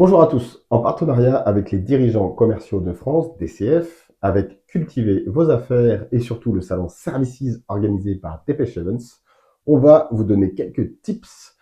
Bonjour à tous. En partenariat avec les dirigeants commerciaux de France, DCF, avec Cultiver vos affaires et surtout le salon Services organisé par Dépêche Events, on va vous donner quelques tips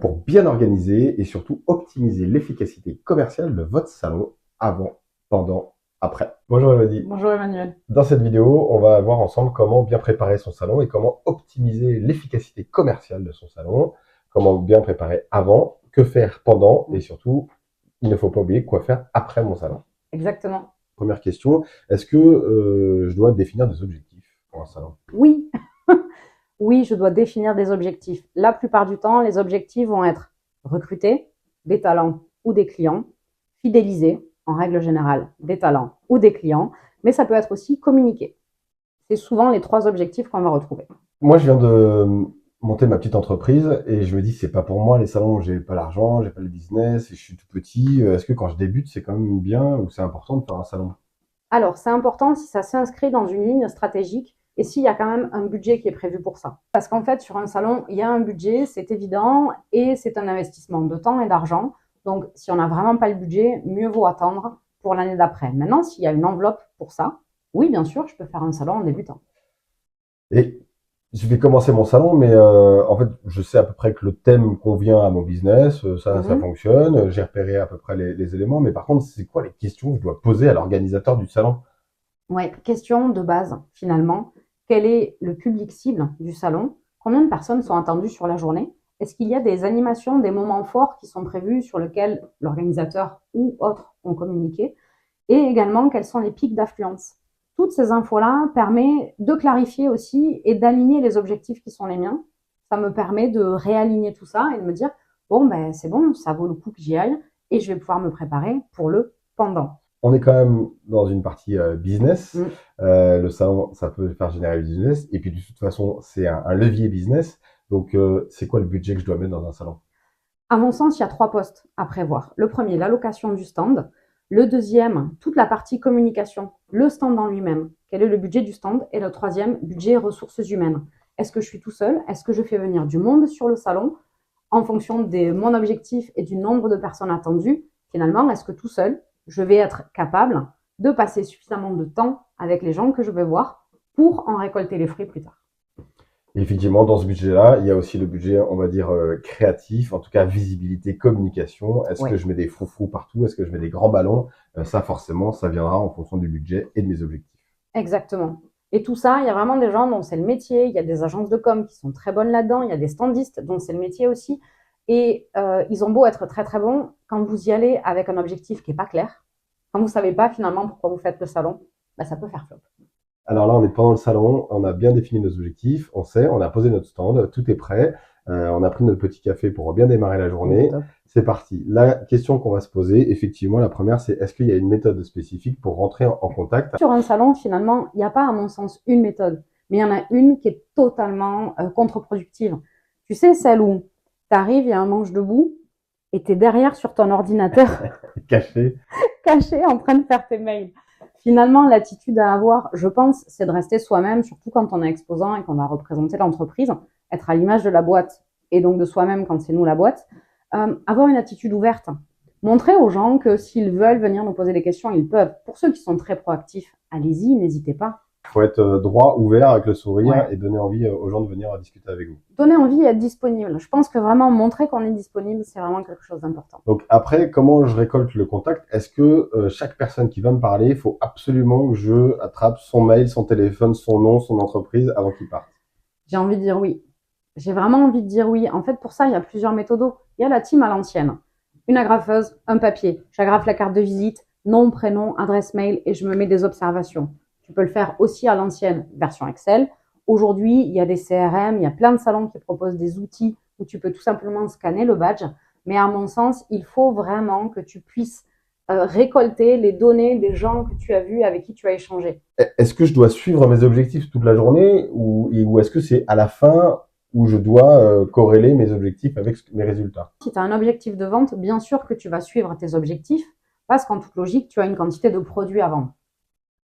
pour bien organiser et surtout optimiser l'efficacité commerciale de votre salon avant, pendant, après. Bonjour Elodie. Bonjour Emmanuel. Dans cette vidéo, on va voir ensemble comment bien préparer son salon et comment optimiser l'efficacité commerciale de son salon, comment bien préparer avant, que faire pendant et surtout il ne faut pas oublier quoi faire après mon salon. Exactement. Première question, est-ce que je dois définir des objectifs pour un salon? Oui, oui, je dois définir des objectifs. La plupart du temps, les objectifs vont être recruter des talents ou des clients, fidéliser, en règle générale, des talents ou des clients, mais ça peut être aussi communiquer. C'est souvent les trois objectifs qu'on va retrouver. Moi, je viens de monter ma petite entreprise et je me dis c'est pas pour moi les salons, j'ai pas l'argent, j'ai pas le business et je suis tout petit. Est-ce que quand je débute, c'est quand même bien ou c'est important de faire un salon? Alors, c'est important si ça s'inscrit dans une ligne stratégique et s'il y a quand même un budget qui est prévu pour ça. Parce qu'en fait, sur un salon, il y a un budget, c'est évident, et c'est un investissement de temps et d'argent. Donc, si on n'a vraiment pas le budget, mieux vaut attendre pour l'année d'après. Maintenant, s'il y a une enveloppe pour ça, oui, bien sûr, je peux faire un salon en débutant. Et je vais commencer mon salon, mais en fait, je sais à peu près que le thème convient à mon business, ça Mhm. fonctionne, j'ai repéré à peu près les éléments, mais par contre, c'est quoi les questions que je dois poser à l'organisateur du salon? Ouais, question de base, finalement. Quel est le public cible du salon? Combien de personnes sont attendues sur la journée? Est-ce qu'il y a des animations, des moments forts qui sont prévus sur lesquels l'organisateur ou autres ont communiqué? Et également, quels sont les pics d'affluence? Toutes ces infos-là permettent de clarifier aussi et d'aligner les objectifs qui sont les miens. Ça me permet de réaligner tout ça et de me dire, bon, ben, c'est bon, ça vaut le coup que j'y aille et je vais pouvoir me préparer pour le pendant. On est quand même dans une partie business. Mm. Le salon, ça peut faire générer du business. Et puis de toute façon, c'est un levier business. Donc, c'est quoi le budget que je dois mettre dans un salon? À mon sens, il y a trois postes à prévoir. Le premier, l'allocation du stand. Le deuxième, toute la partie communication, le stand en lui-même. Quel est le budget du stand? Et le troisième, budget ressources humaines. Est-ce que je suis tout seul? Est-ce que je fais venir du monde sur le salon en fonction de mon objectif et du nombre de personnes attendues? Finalement, est-ce que tout seul, je vais être capable de passer suffisamment de temps avec les gens que je vais voir pour en récolter les fruits plus tard? Et effectivement, dans ce budget-là, il y a aussi le budget, on va dire, créatif, en tout cas visibilité, communication. Est-ce Oui, que je mets des froufrous partout? Est-ce que je mets des grands ballons? Ça, forcément, ça viendra en fonction du budget et de mes objectifs. exactement. Et tout ça, il y a vraiment des gens dont c'est le métier. Il y a des agences de com qui sont très bonnes là-dedans. Il y a des standistes dont c'est le métier aussi. Et ils ont beau être très très bons, quand vous y allez avec un objectif qui n'est pas clair, quand vous ne savez pas finalement pourquoi vous faites le salon, bah, ça peut faire flop. Alors là, on est pendant le salon, on a bien défini nos objectifs, on sait, on a posé notre stand, tout est prêt, on a pris notre petit café pour bien démarrer la journée. Top. C'est parti. La question qu'on va se poser, effectivement, la première, c'est est-ce qu'il y a une méthode spécifique pour rentrer en contact? Sur un salon, finalement, il n'y a pas, à mon sens, une méthode, mais il y en a une qui est totalement contre-productive. Tu sais, celle où tu arrives, il y a un manche debout et tu es derrière sur ton ordinateur Caché. caché en train de faire tes mails. Finalement, l'attitude à avoir, je pense, c'est de rester soi-même, surtout quand on est exposant et qu'on va représenter l'entreprise, être à l'image de la boîte et donc de soi-même quand c'est nous la boîte. Avoir une attitude ouverte, montrer aux gens que s'ils veulent venir nous poser des questions, ils peuvent. Pour ceux qui sont très proactifs, allez-y, n'hésitez pas. Il faut être droit, ouvert, avec le sourire Ouais. et donner envie aux gens de venir discuter avec vous. Donner envie et être disponible. Je pense que vraiment montrer qu'on est disponible, c'est vraiment quelque chose d'important. Donc après, comment je récolte le contact? Est-ce que chaque personne qui va me parler, il faut absolument que je attrape son mail, son téléphone, son nom, son entreprise avant qu'il parte? J'ai envie de dire oui. J'ai vraiment envie de dire oui. En fait, pour ça, il y a plusieurs méthodos. Il y a la team à l'ancienne. Une agrafeuse, un papier. J'agrafe la carte de visite, nom, prénom, adresse mail et je me mets des observations. Tu peux le faire aussi à l'ancienne, version Excel. Aujourd'hui, il y a des CRM, il y a plein de salons qui proposent des outils où tu peux tout simplement scanner le badge. Mais à mon sens, il faut vraiment que tu puisses récolter les données des gens que tu as vus, avec qui tu as échangé. Est-ce que je dois suivre mes objectifs toute la journée ou est-ce que c'est à la fin où je dois corréler mes objectifs avec mes résultats? Si tu as un objectif de vente, bien sûr que tu vas suivre tes objectifs parce qu'en toute logique, tu as une quantité de produits à vendre.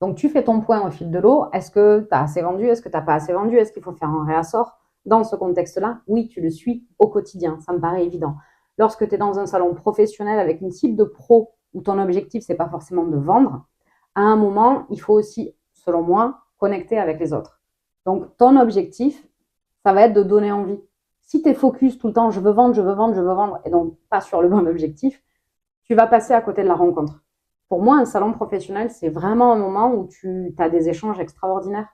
Donc, tu fais ton point au fil de l'eau. Est-ce que tu as assez vendu? Est-ce que tu n'as pas assez vendu? Est-ce qu'il faut faire un réassort? Dans ce contexte-là, oui, tu le suis au quotidien. Ça me paraît évident. Lorsque tu es dans un salon professionnel avec une cible de pro où ton objectif, c'est pas forcément de vendre, à un moment, il faut aussi, selon moi, connecter avec les autres. Donc, ton objectif, ça va être de donner envie. Si tu es focus tout le temps, je veux vendre, je veux vendre, je veux vendre, et donc pas sur le bon objectif, tu vas passer à côté de la rencontre. Pour moi, un salon professionnel, c'est vraiment un moment où tu as des échanges extraordinaires,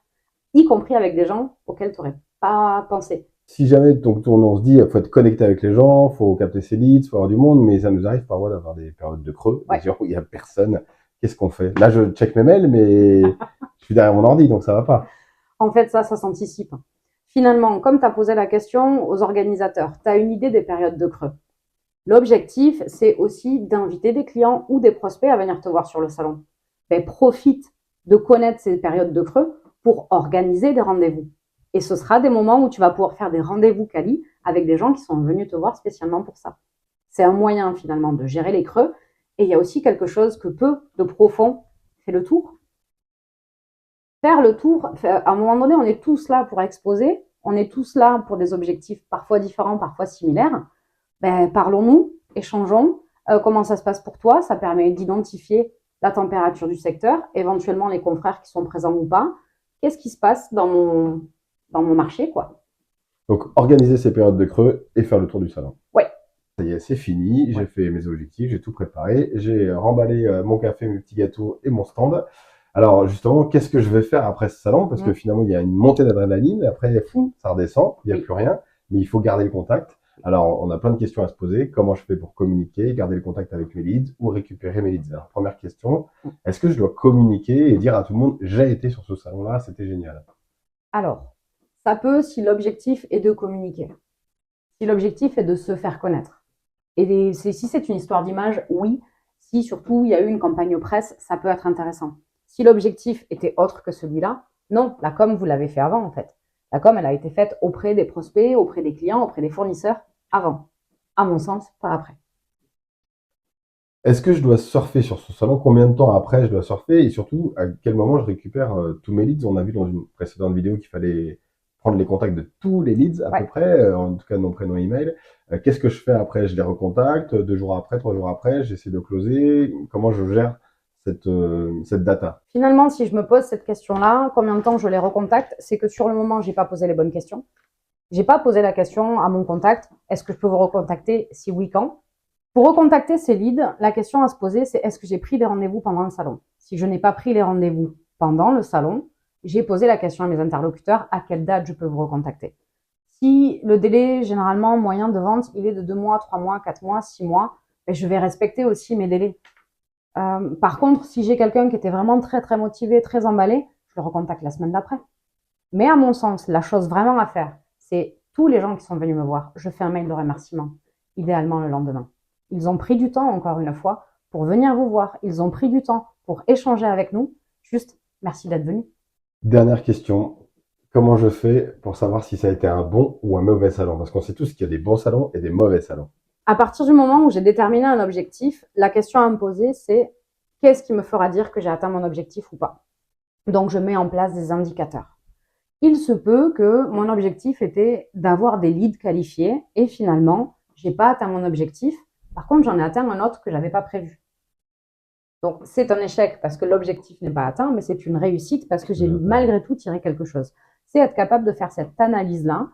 y compris avec des gens auxquels tu n'aurais pas pensé. Si jamais donc on se dit, il faut être connecté avec les gens, faut capter ses leads, faut avoir du monde, mais ça nous arrive parfois d'avoir des périodes de creux, Ouais. des jours où il y a personne. Qu'est-ce qu'on fait? Là, je check mes mails, mais je suis derrière mon ordi, donc ça va pas. En fait, ça s'anticipe. Finalement, comme tu as posé la question aux organisateurs, tu as une idée des périodes de creux. L'objectif, c'est aussi d'inviter des clients ou des prospects à venir te voir sur le salon. Ben, profite de connaître ces périodes de creux pour organiser des rendez-vous. Et ce sera des moments où tu vas pouvoir faire des rendez-vous quali avec des gens qui sont venus te voir spécialement pour ça. C'est un moyen finalement de gérer les creux. Et il y a aussi quelque chose que peu de profond fait le tour. Faire le tour, à un moment donné, on est tous là pour exposer, on est tous là pour des objectifs parfois différents, parfois similaires. Ben, parlons-nous, échangeons, comment ça se passe pour toi, ça permet d'identifier la température du secteur, éventuellement les confrères qui sont présents ou pas, qu'est-ce qui se passe dans mon marché, quoi. Donc, organiser ces périodes de creux et faire le tour du salon. Ouais. Ça y est, c'est fini, j'ai fait mes objectifs, j'ai tout préparé, j'ai remballé mon café, mes petits gâteaux et mon stand. Alors justement, qu'est-ce que je vais faire après ce salon? Parce que finalement, il y a une montée d'adrénaline, après, fou, ça redescend, il n'y a plus rien, mais il faut garder le contact. Alors, on a plein de questions à se poser. Comment je fais pour communiquer, garder le contact avec mes leads ou récupérer mes leads? Alors, première question, est-ce que je dois communiquer et dire à tout le monde, j'ai été sur ce salon-là, c'était génial? Alors, ça peut si l'objectif est de communiquer. Si l'objectif est de se faire connaître. Et si c'est une histoire d'image, oui. Si surtout il y a eu une campagne presse, ça peut être intéressant. Si l'objectif était autre que celui-là, non, la com, vous l'avez fait avant en fait. La com, elle a été faite auprès des prospects, auprès des clients, auprès des fournisseurs, avant. À mon sens, pas après. Est-ce que je dois surfer sur ce salon? Combien de temps après je dois surfer? Et surtout, à quel moment je récupère tous mes leads? On a vu dans une précédente vidéo qu'il fallait prendre les contacts de tous les leads à peu près, en tout cas nom, prénom, email. Qu'est-ce que je fais après? Je les recontacte 2 jours après, 3 jours après, j'essaie de closer. Comment je gère cette data? Finalement, si je me pose cette question-là, combien de temps je les recontacte, c'est que sur le moment, j'ai pas posé les bonnes questions. J'ai pas posé la question à mon contact, est-ce que je peux vous recontacter? Si oui, quand? Pour recontacter ces leads, la question à se poser, c'est est-ce que j'ai pris des rendez-vous pendant le salon? Si je n'ai pas pris les rendez-vous pendant le salon, j'ai posé la question à mes interlocuteurs, à quelle date je peux vous recontacter? Si le délai généralement moyen de vente, il est de 2 mois, 3 mois, 4 mois, 6 mois, je vais respecter aussi mes délais. Par contre, si j'ai quelqu'un qui était vraiment très très motivé, très emballé, je le recontacte la semaine d'après. Mais à mon sens, la chose vraiment à faire, c'est tous les gens qui sont venus me voir, je fais un mail de remerciement, idéalement le lendemain. Ils ont pris du temps, encore une fois, pour venir vous voir. Ils ont pris du temps pour échanger avec nous. Juste, merci d'être venu. Dernière question. Comment je fais pour savoir si ça a été un bon ou un mauvais salon? Parce qu'on sait tous qu'il y a des bons salons et des mauvais salons. À partir du moment où j'ai déterminé un objectif, la question à me poser, c'est qu'est-ce qui me fera dire que j'ai atteint mon objectif ou pas? Donc, je mets en place des indicateurs. Il se peut que mon objectif était d'avoir des leads qualifiés et finalement, j'ai pas atteint mon objectif. Par contre, j'en ai atteint un autre que j'avais pas prévu. Donc, c'est un échec parce que l'objectif n'est pas atteint, mais c'est une réussite parce que j'ai malgré tout tiré quelque chose. C'est être capable de faire cette analyse-là,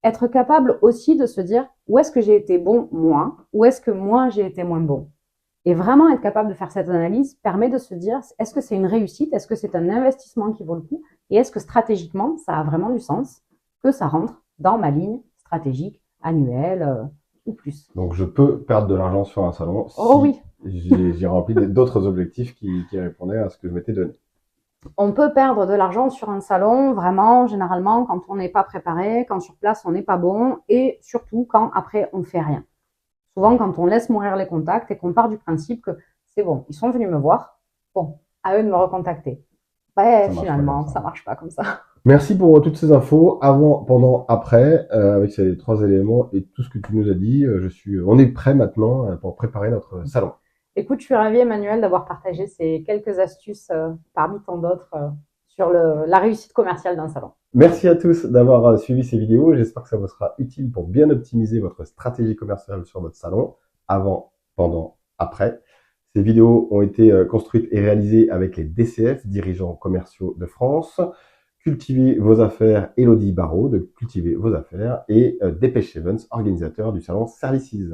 être capable aussi de se dire où est-ce que j'ai été bon moi, où est-ce que moi j'ai été moins bon. Et vraiment être capable de faire cette analyse permet de se dire est-ce que c'est une réussite, est-ce que c'est un investissement qui vaut le coup et est-ce que stratégiquement ça a vraiment du sens que ça rentre dans ma ligne stratégique annuelle ou plus. Donc je peux perdre de l'argent sur un salon si oui. j'ai rempli d'autres objectifs qui répondaient à ce que je m'étais donné. On peut perdre de l'argent sur un salon, vraiment, généralement, quand on n'est pas préparé, quand sur place on n'est pas bon, et surtout quand après on fait rien. Souvent, quand on laisse mourir les contacts et qu'on part du principe que c'est bon, ils sont venus me voir, bon, à eux de me recontacter. Ben, finalement, ça marche pas comme ça. Merci pour toutes ces infos, avant, pendant, après, avec ces 3 éléments et tout ce que tu nous as dit. On est prêt maintenant pour préparer notre salon. Écoute, je suis ravie, Emmanuel, d'avoir partagé ces quelques astuces parmi tant d'autres sur la réussite commerciale d'un salon. Merci à tous d'avoir suivi ces vidéos. J'espère que ça vous sera utile pour bien optimiser votre stratégie commerciale sur votre salon, avant, pendant, après. Ces vidéos ont été construites et réalisées avec les DCF, dirigeants commerciaux de France, Cultivez vos affaires, Elodie Barraud de Cultiver vos affaires et Dépêche Events, organisateur du salon Services.